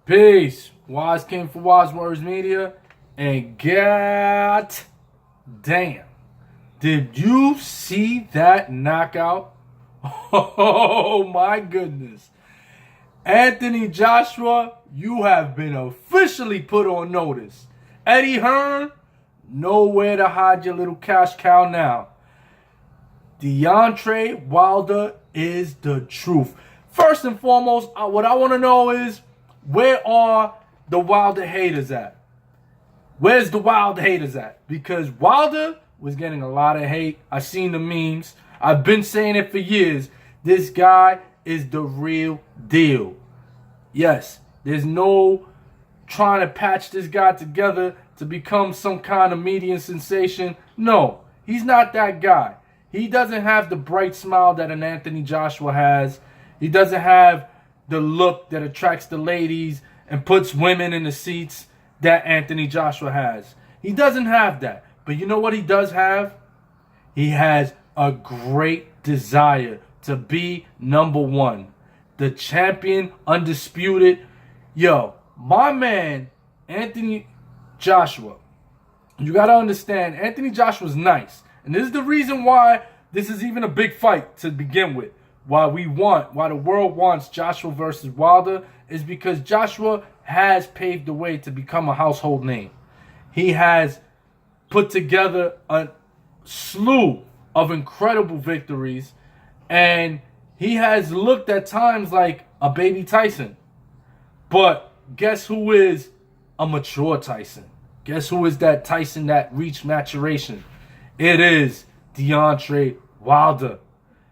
Peace. Wise King for Wise Words Media. And god damn, did you see that knockout? Oh my goodness. Anthony Joshua, you have been officially put on notice. Eddie Hearn, nowhere to hide your little cash cow now. Deontay Wilder is the truth. First and foremost, what I want to know is, where are the Wilder haters at? Where's the Wilder haters at? Because Wilder was getting a lot of hate. I've seen the memes. I've been saying it for years. This guy is the real deal. Yes, there's no trying to patch this guy together to become some kind of media sensation. No, he's not that guy. He doesn't have the bright smile that an Anthony Joshua has. He doesn't have the look that attracts the ladies and puts women in the seats that Anthony Joshua has. He doesn't have that. But you know what he does have? He has a great desire to be number one. The champion, undisputed. Yo, my man, Anthony Joshua. You got to understand, Anthony Joshua's nice. And this is the reason why this is even a big fight to begin with. Why the world wants Joshua versus Wilder is because Joshua has paved the way to become a household name. He has put together a slew of incredible victories, and he has looked at times like a baby Tyson. But guess who is a mature Tyson? Guess who is that Tyson that reached maturation? It is Deontay Wilder.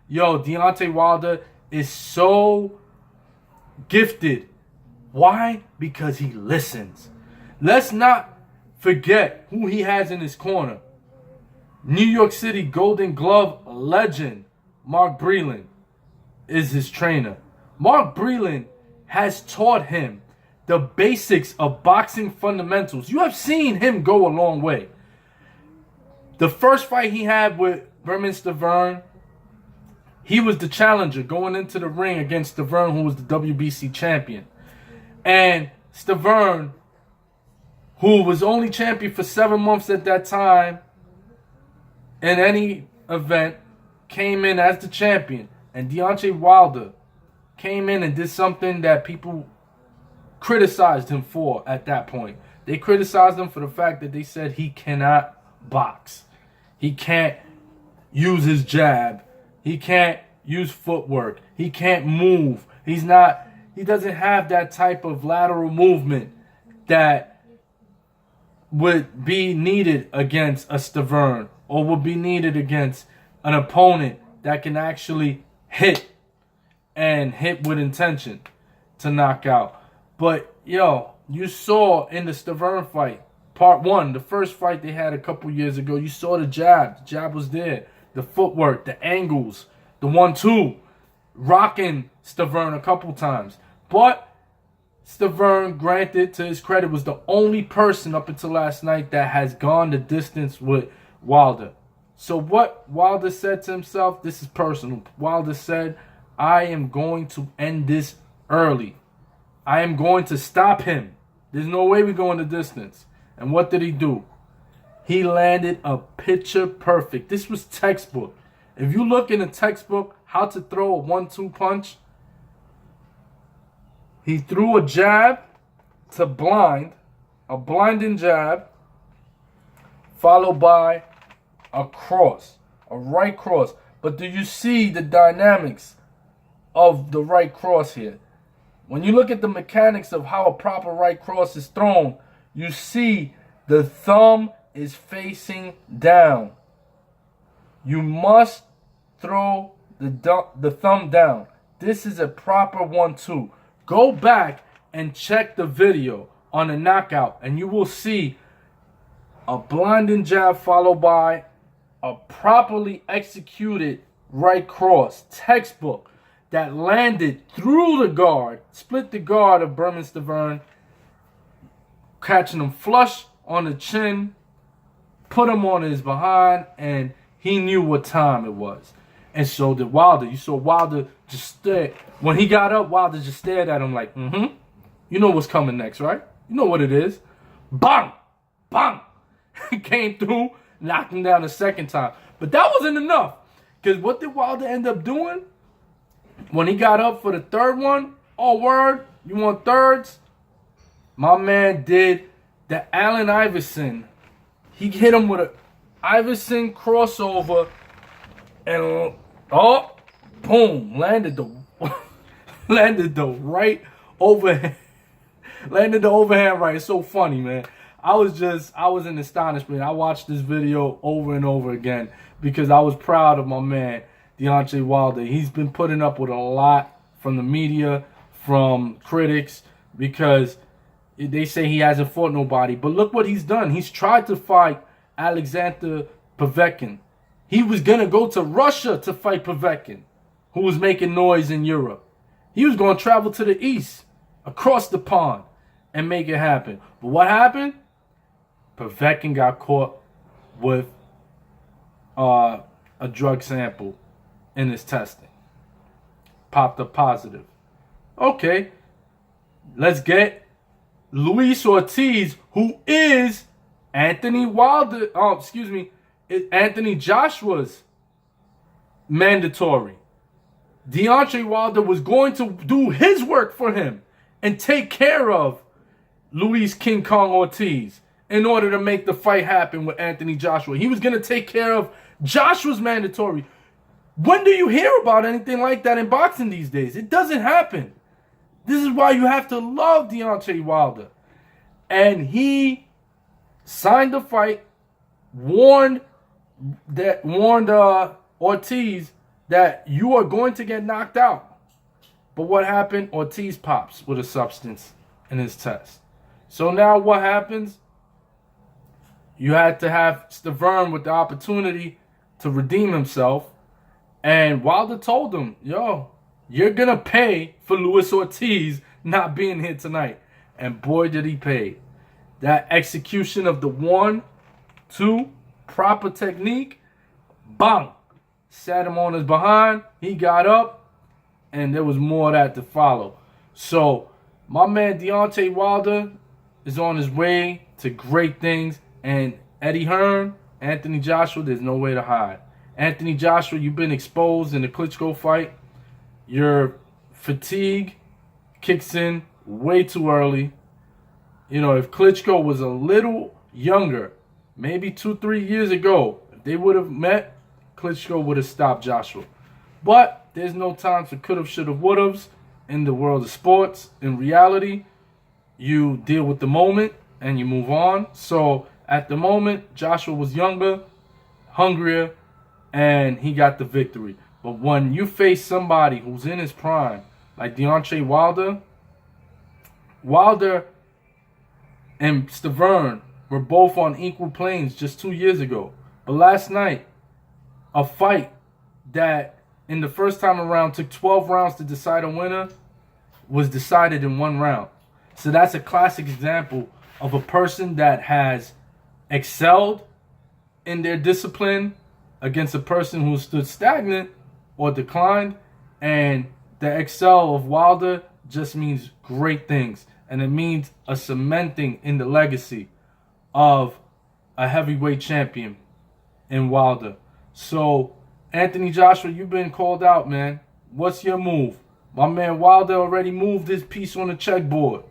Yo, Deontay Wilder is so gifted. Why? Because he listens. Let's not forget who he has in his corner. New York City Golden Glove legend Mark Breland is his trainer. Mark Breland has taught him the basics of boxing fundamentals. You have seen him go a long way. The first fight he had with Stavern, he was the challenger going into the ring against Stavern, who was the WBC champion. And Stavern, who was only champion for 7 months at that time in any event, came in as the champion. And Deontay Wilder came in and did something that people criticized him for at that point. They criticized him for the fact that they said he cannot box. He can't use his jab. He can't use footwork. He can't move. He doesn't have that type of lateral movement that would be needed against a Stavern or would be needed against an opponent that can actually hit and hit with intention to knock out. But, yo, you saw in the Stavern fight, part one, the first fight they had a couple years ago, you saw the jab. The jab was there. The footwork, the angles, the 1-2, rocking Stavern a couple times. But Stavern, granted, to his credit, was the only person up until last night that has gone the distance with Wilder. So what Wilder said to himself, this is personal. Wilder said, I am going to end this early. I am going to stop him. There's no way we go in the distance. And what did he do? He landed a picture perfect. This was textbook. If you look in a textbook, how to throw a 1-2 punch, he threw a jab to blind, a blinding jab, followed by a cross, a right cross. But do you see the dynamics of the right cross here? When you look at the mechanics of how a proper right cross is thrown, you see the thumb is facing down. You must throw the thumb down. This is a proper 1-2. Go back and check the video on the knockout, and you will see a blinding jab followed by a properly executed right cross, textbook, that landed through the guard, split the guard of Stavern, catching him flush on the chin, put him on his behind, and he knew what time it was. And so did Wilder. You saw Wilder just stare. When he got up, Wilder just stared at him like, You know what's coming next, right? You know what it is. Bang! Bang! Came through, knocked him down the second time. But that wasn't enough. Because what did Wilder end up doing? When he got up for the third one, oh, word, you want thirds? My man did the Allen Iverson. He hit him with a Iverson crossover and, oh, boom, landed the right overhand. Landed the overhand right. It's so funny, man. I was in astonishment. I watched this video over and over again because I was proud of my man, Deontay Wilder. He's been putting up with a lot from the media, from critics, because they say he hasn't fought nobody. But look what he's done. He's tried to fight Alexander Povetkin. He was going to go to Russia to fight Povetkin, who was making noise in Europe. He was going to travel to the east, across the pond, and make it happen. But what happened? Povetkin got caught with a drug sample in his testing. Popped up positive. Okay, let's get Luis Ortiz, who is Anthony Joshua's mandatory. Deontay Wilder was going to do his work for him and take care of Luis King Kong Ortiz in order to make the fight happen with Anthony Joshua. He was going to take care of Joshua's mandatory. When do you hear about anything like that in boxing these days? It doesn't happen. This is why you have to love Deontay Wilder. And he signed the fight, warned Ortiz that you are going to get knocked out. But what happened? Ortiz pops with a substance in his test. So now what happens? You had to have Stavern with the opportunity to redeem himself. And Wilder told him, yo, you're going to pay for Luis Ortiz not being here tonight. And boy, did he pay. That execution of the 1, 2, proper technique, bang. Sat him on his behind. He got up. And there was more of that to follow. So, my man Deontay Wilder is on his way to great things. And Eddie Hearn, Anthony Joshua, there's no way to hide. Anthony Joshua, you've been exposed in the Klitschko fight. Your fatigue kicks in way too early. You know, if Klitschko was a little younger, maybe 2-3 years ago, if they would have met, Klitschko would have stopped Joshua. But there's no time for could have, should have, would have's in the world of sports. In reality, you deal with the moment and you move on. So at the moment, Joshua was younger, hungrier, and he got the victory. But when you face somebody who's in his prime, like Deontay Wilder, Wilder and Stavern were both on equal planes just 2 years ago. But last night, a fight that in the first time around took 12 rounds to decide a winner was decided in 1 round. So that's a classic example of a person that has excelled in their discipline against a person who stood stagnant or declined. And the excel of Wilder just means great things. And it means a cementing in the legacy of a heavyweight champion in Wilder. So, Anthony Joshua, you've been called out, man. What's your move? My man Wilder already moved his piece on the chessboard.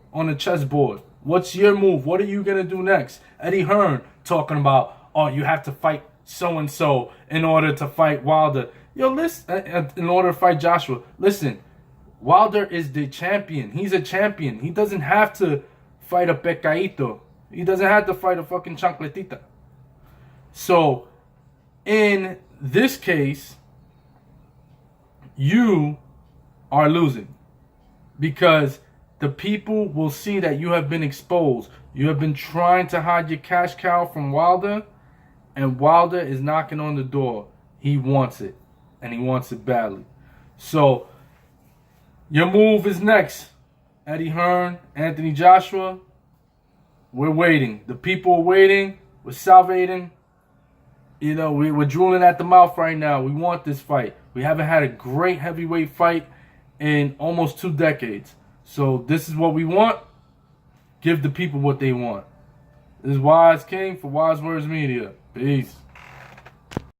What's your move? What are you going to do next? Eddie Hearn talking about, oh, you have to fight so-and-so in order to fight Wilder. Yo, listen, in order to fight Joshua. Listen, Wilder is the champion. He's a champion. He doesn't have to fight a Pecaito. He doesn't have to fight a fucking Chancletita. So, in this case, you are losing because the people will see that you have been exposed. You have been trying to hide your cash cow from Wilder, and Wilder is knocking on the door. He wants it, and he wants it badly. So, your move is next. Eddie Hearn, Anthony Joshua, we're waiting. The people are waiting. We're salivating. You know, we're drooling at the mouth right now. We want this fight. We haven't had a great heavyweight fight in almost 2 decades. So this is what we want. give the people what they want. This is Wise King for Wise Words Media. Peace.